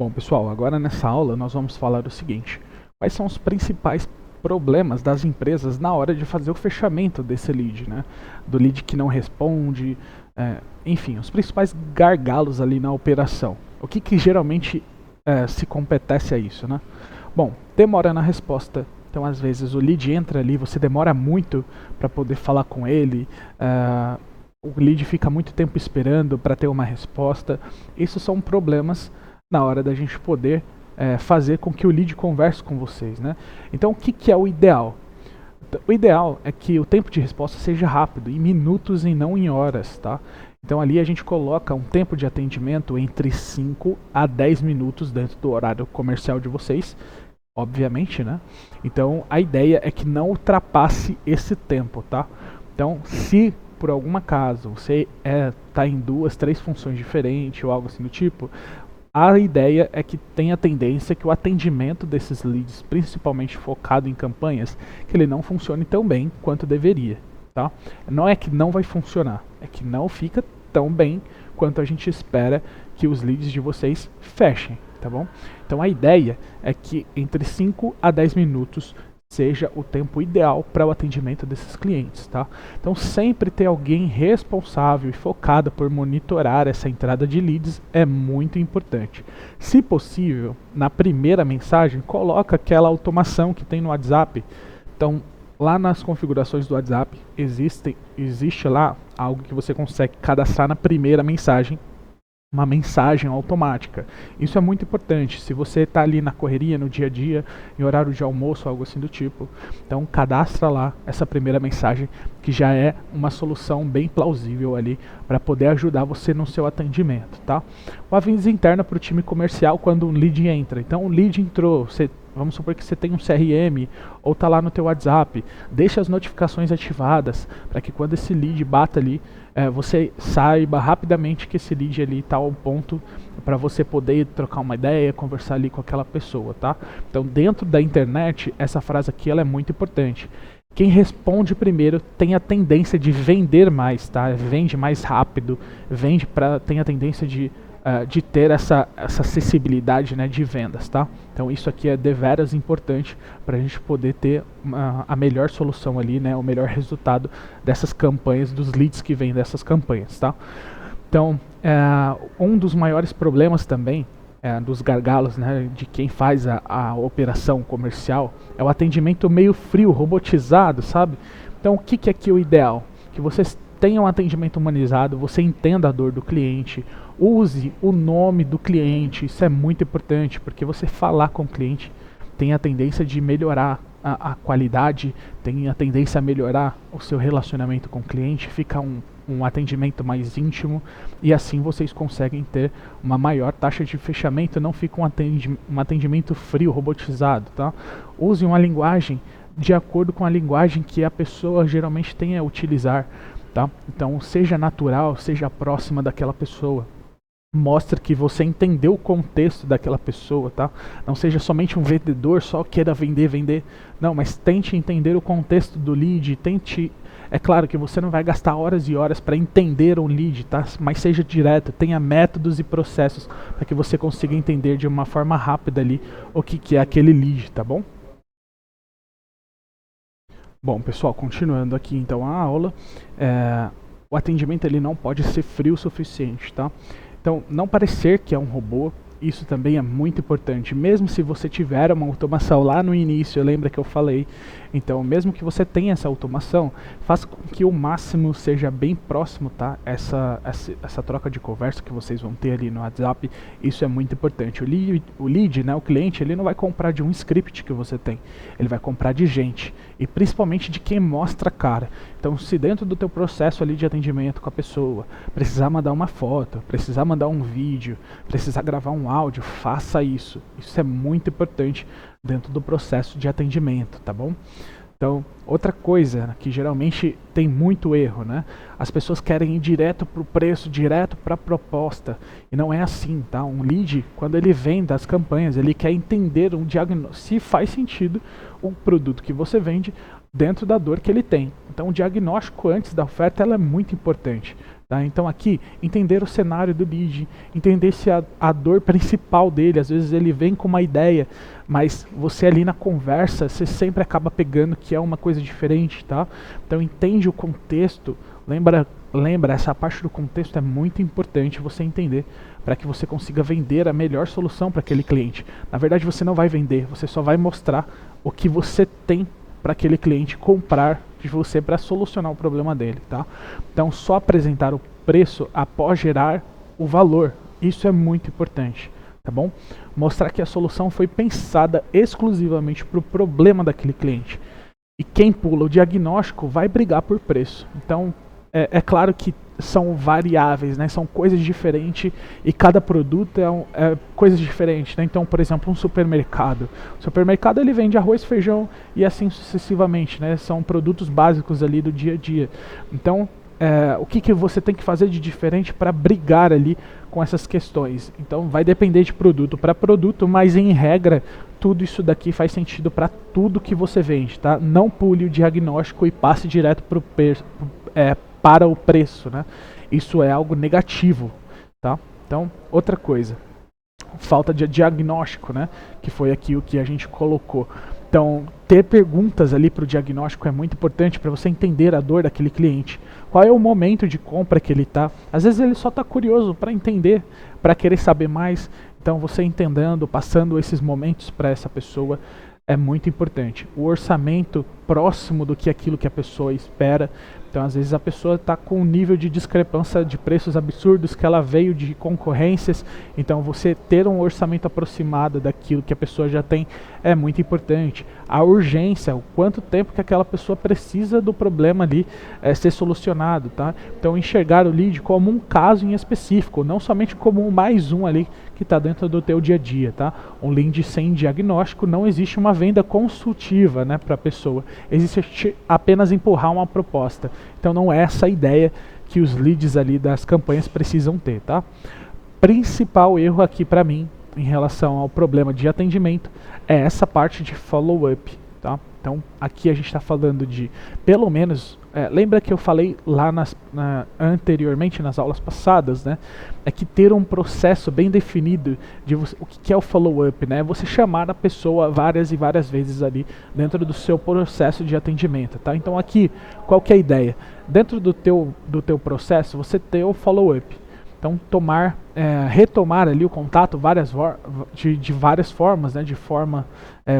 Bom, pessoal, agora nessa aula nós vamos falar o seguinte: quais são os principais problemas das empresas na hora de fazer o fechamento desse lead, né? Do lead que não responde, enfim, os principais gargalos ali na operação. O que geralmente se competece a isso, né? Bom, demora na resposta. Então, às vezes, o lead entra ali, você demora muito para poder falar com ele, o lead fica muito tempo esperando para ter uma resposta. Isso são problemas na hora da gente poder fazer com que o lead converse com vocês, né? Então, o que é o ideal? O ideal é que o tempo de resposta seja rápido, em minutos e não em horas, tá? Então ali a gente coloca um tempo de atendimento entre 5 a 10 minutos dentro do horário comercial de vocês, obviamente, né? Então a ideia é que não ultrapasse esse tempo, tá? Então, se por algum acaso você tá em 2, 3 funções diferentes ou algo assim do tipo, a ideia é que tenha tendência que o atendimento desses leads, principalmente focado em campanhas, que ele não funcione tão bem quanto deveria, tá? Não é que não vai funcionar, é que não fica tão bem quanto a gente espera que os leads de vocês fechem, tá bom? Então a ideia é que entre 5 a 10 minutos seja o tempo ideal para o atendimento desses clientes, tá? Então sempre ter alguém responsável e focado por monitorar essa entrada de leads é muito importante. Se possível, na primeira mensagem, coloca aquela automação que tem no WhatsApp. Então, lá nas configurações do WhatsApp, existe lá algo que você consegue cadastrar na primeira mensagem, uma mensagem automática. Isso é muito importante. Se você está ali na correria, no dia a dia, em horário de almoço, algo assim do tipo, então cadastra lá essa primeira mensagem, que já é uma solução bem plausível ali para poder ajudar você no seu atendimento, tá? O aviso interno para o time comercial quando um lead entra. Então o lead entrou, vamos supor que você tem um CRM ou está lá no teu WhatsApp, deixa as notificações ativadas para que quando esse lead bata ali, você saiba rapidamente que esse lead ali está ao ponto para você poder trocar uma ideia, conversar ali com aquela pessoa, tá? Então dentro da internet, essa frase aqui ela é muito importante. Quem responde primeiro tem a tendência de vender mais, tá? Vende mais rápido, tem a tendência de ter essa acessibilidade, né, de vendas, tá? Então isso aqui é deveras importante para a gente poder ter a melhor solução ali, né, o melhor resultado dessas campanhas, dos leads que vêm dessas campanhas, tá? Então um dos maiores problemas também dos gargalos, né, de quem faz a operação comercial é o atendimento meio frio, robotizado, sabe? Então o que é aqui o ideal? Que vocês tenha um atendimento humanizado, você entenda a dor do cliente, use o nome do cliente, isso é muito importante, porque você falar com o cliente tem a tendência de melhorar a qualidade, tem a tendência a melhorar o seu relacionamento com o cliente, fica um atendimento mais íntimo e assim vocês conseguem ter uma maior taxa de fechamento, não fica um atendimento frio, robotizado, tá? Use uma linguagem de acordo com a linguagem que a pessoa geralmente tem a utilizar. Tá? Então seja natural, seja próxima daquela pessoa. Mostre que você entendeu o contexto daquela pessoa, tá? Não seja somente um vendedor, só queira vender. Não, mas tente entender o contexto do lead, É claro que você não vai gastar horas e horas para entender um lead, tá? Mas seja direto, tenha métodos e processos para que você consiga entender de uma forma rápida ali o que é aquele lead, tá bom? Bom, pessoal, continuando aqui então a aula, o atendimento ele não pode ser frio o suficiente, tá? Então, não parecer que é um robô, isso também é muito importante. Mesmo se você tiver uma automação lá no início, lembra que eu falei? Então, mesmo que você tenha essa automação, faça com que o máximo seja bem próximo, tá? Essa troca de conversa que vocês vão ter ali no WhatsApp, isso é muito importante. O lead, né, o cliente, ele não vai comprar de um script que você tem, ele vai comprar de gente, e principalmente de quem mostra a cara. Então, se dentro do teu processo ali de atendimento com a pessoa, precisar mandar uma foto, precisar mandar um vídeo, precisar gravar um áudio, faça isso. Isso é muito importante dentro do processo de atendimento, tá bom? Então, outra coisa que geralmente tem muito erro, né? As pessoas querem ir direto para o preço, direto para a proposta. E não é assim, tá? Um lead, quando ele vem das campanhas, ele quer entender se faz sentido o produto que você vende dentro da dor que ele tem. Então, o diagnóstico antes da oferta ela é muito importante. Tá? Então aqui, entender o cenário do lead, entender se a dor principal dele, às vezes ele vem com uma ideia, mas você ali na conversa, você sempre acaba pegando que é uma coisa diferente, tá? Então entende o contexto, lembra, essa parte do contexto é muito importante você entender, para que você consiga vender a melhor solução para aquele cliente. Na verdade você não vai vender, você só vai mostrar o que você tem para aquele cliente comprar de você para solucionar o problema dele, tá? Então só apresentar o preço após gerar o valor, isso é muito importante, tá bom? Mostrar que a solução foi pensada exclusivamente para o problema daquele cliente. E quem pula o diagnóstico vai brigar por preço. Então é claro que são variáveis, né? São coisas diferentes e cada produto é coisas diferentes, né? Então, por exemplo, um supermercado. O supermercado ele vende arroz, feijão e assim sucessivamente, né? São produtos básicos ali do dia a dia. Então, o que você tem que fazer de diferente para brigar ali com essas questões? Então, vai depender de produto para produto, mas em regra, tudo isso daqui faz sentido para tudo que você vende, tá? Não pule o diagnóstico e passe direto para o preço, né? Isso é algo negativo, tá? Então, outra coisa, falta de diagnóstico, né? Que foi aqui o que a gente colocou. Então, ter perguntas ali para o diagnóstico é muito importante para você entender a dor daquele cliente. Qual é o momento de compra que ele está? Às vezes ele só está curioso para entender, para querer saber mais. Então, você entendendo, passando esses momentos para essa pessoa é muito importante. O orçamento próximo do que aquilo que a pessoa espera. Então, às vezes a pessoa está com um nível de discrepância de preços absurdos que ela veio de concorrências. Então, você ter um orçamento aproximado daquilo que a pessoa já tem é muito importante. A urgência, o quanto tempo que aquela pessoa precisa do problema ali ser solucionado, tá? Então, enxergar o lead como um caso em específico, não somente como mais um ali que está dentro do teu dia a dia, tá? Um lead sem diagnóstico, não existe uma venda consultiva, né, para a pessoa. Existe apenas empurrar uma proposta. Então não é essa a ideia que os leads ali das campanhas precisam ter, tá? Principal erro aqui para mim em relação ao problema de atendimento é essa parte de follow-up, tá? Então aqui a gente está falando de pelo menos lembra que eu falei lá anteriormente nas aulas passadas, né? É que ter um processo bem definido de o que é o follow-up, né? Você chamar a pessoa várias e várias vezes ali dentro do seu processo de atendimento, tá? Então aqui, qual que é a ideia? Dentro do teu processo, você ter o follow-up. Então retomar ali o contato de várias formas, né? De forma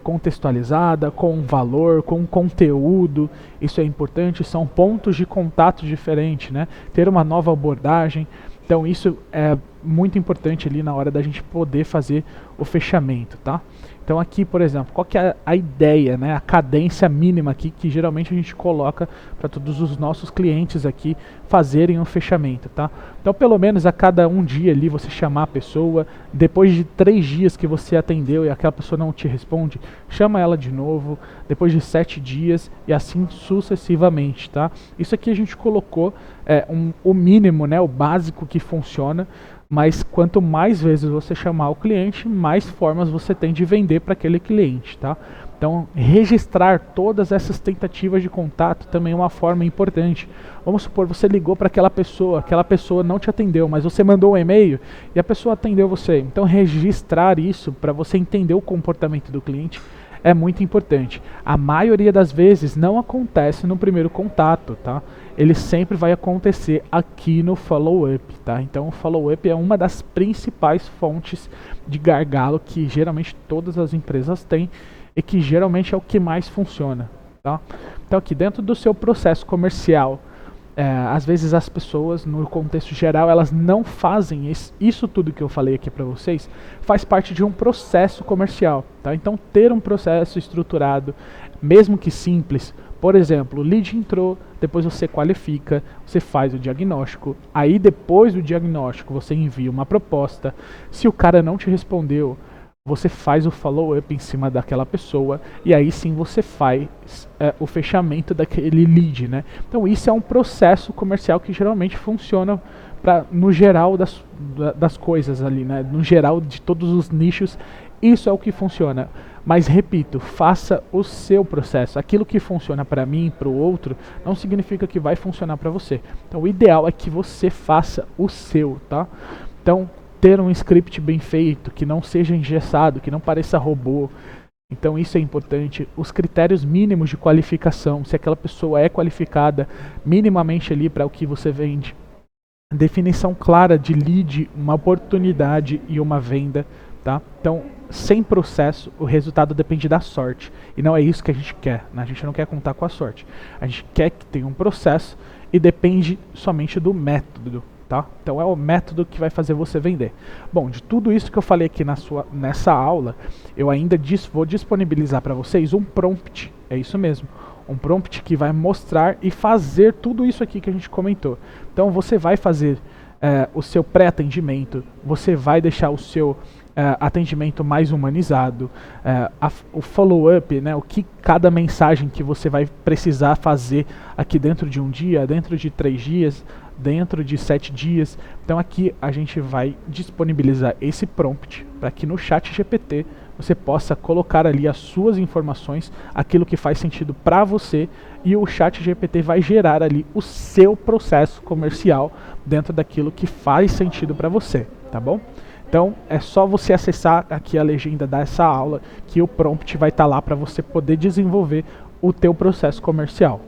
contextualizada, com valor, com conteúdo, isso é importante, são pontos de contato diferentes, né? Ter uma nova abordagem, então isso é muito importante ali na hora da gente poder fazer o fechamento, tá? Então aqui, por exemplo, qual que é a ideia, né? A cadência mínima aqui que geralmente a gente coloca para todos os nossos clientes aqui fazerem um fechamento, tá? Então pelo menos a cada um dia ali você chamar a pessoa, depois de 3 dias que você atendeu e aquela pessoa não te responde, chama ela de novo, depois de 7 dias e assim sucessivamente, tá? Isso aqui a gente colocou o mínimo, né? O básico que funciona. Mas quanto mais vezes você chamar o cliente, mais formas você tem de vender para aquele cliente, tá? Então, registrar todas essas tentativas de contato também é uma forma importante. Vamos supor, você ligou para aquela pessoa não te atendeu, mas você mandou um e-mail e a pessoa atendeu você. Então, registrar isso para você entender o comportamento do cliente é muito importante. A maioria das vezes não acontece no primeiro contato, tá? Ele sempre vai acontecer aqui no follow-up, tá? Então o follow-up é uma das principais fontes de gargalo que geralmente todas as empresas têm e que geralmente é o que mais funciona, tá? Então aqui dentro do seu processo comercial, às vezes as pessoas, no contexto geral, elas não fazem isso tudo que eu falei aqui para vocês, faz parte de um processo comercial, tá? Então ter um processo estruturado, mesmo que simples, por exemplo, o lead entrou, depois você qualifica, você faz o diagnóstico, aí depois do diagnóstico você envia uma proposta, se o cara não te respondeu, você faz o follow-up em cima daquela pessoa e aí sim você faz o fechamento daquele lead, né? Então isso é um processo comercial que geralmente funciona no geral das coisas ali, né? No geral de todos os nichos, Isso é o que funciona. Mas repito, faça o seu processo. Aquilo que funciona para mim, para o outro, não significa que vai funcionar para você. Então o ideal é que você faça o seu, tá? Então ter um script bem feito, que não seja engessado, que não pareça robô. Então isso é importante. Os critérios mínimos de qualificação, se aquela pessoa é qualificada minimamente ali para o que você vende. Definição clara de lead, uma oportunidade e uma venda, tá? Então, sem processo, o resultado depende da sorte. E não é isso que a gente quer, né? A gente não quer contar com a sorte. A gente quer que tenha um processo e depende somente do método, tá? Então é o método que vai fazer você vender. Bom, de tudo isso que eu falei aqui nessa aula, eu ainda vou disponibilizar para vocês um prompt, é isso mesmo. Um prompt que vai mostrar e fazer tudo isso aqui que a gente comentou. Então você vai fazer o seu pré-atendimento, você vai deixar o seu atendimento mais humanizado, o follow-up, né, o que cada mensagem que você vai precisar fazer aqui dentro de um dia, dentro de 3 dias, dentro de 7 dias. Então aqui a gente vai disponibilizar esse prompt para que no ChatGPT você possa colocar ali as suas informações, aquilo que faz sentido para você, e o ChatGPT vai gerar ali o seu processo comercial dentro daquilo que faz sentido para você, tá bom? Então é só você acessar aqui a legenda dessa aula que o prompt vai estar lá para você poder desenvolver o teu processo comercial.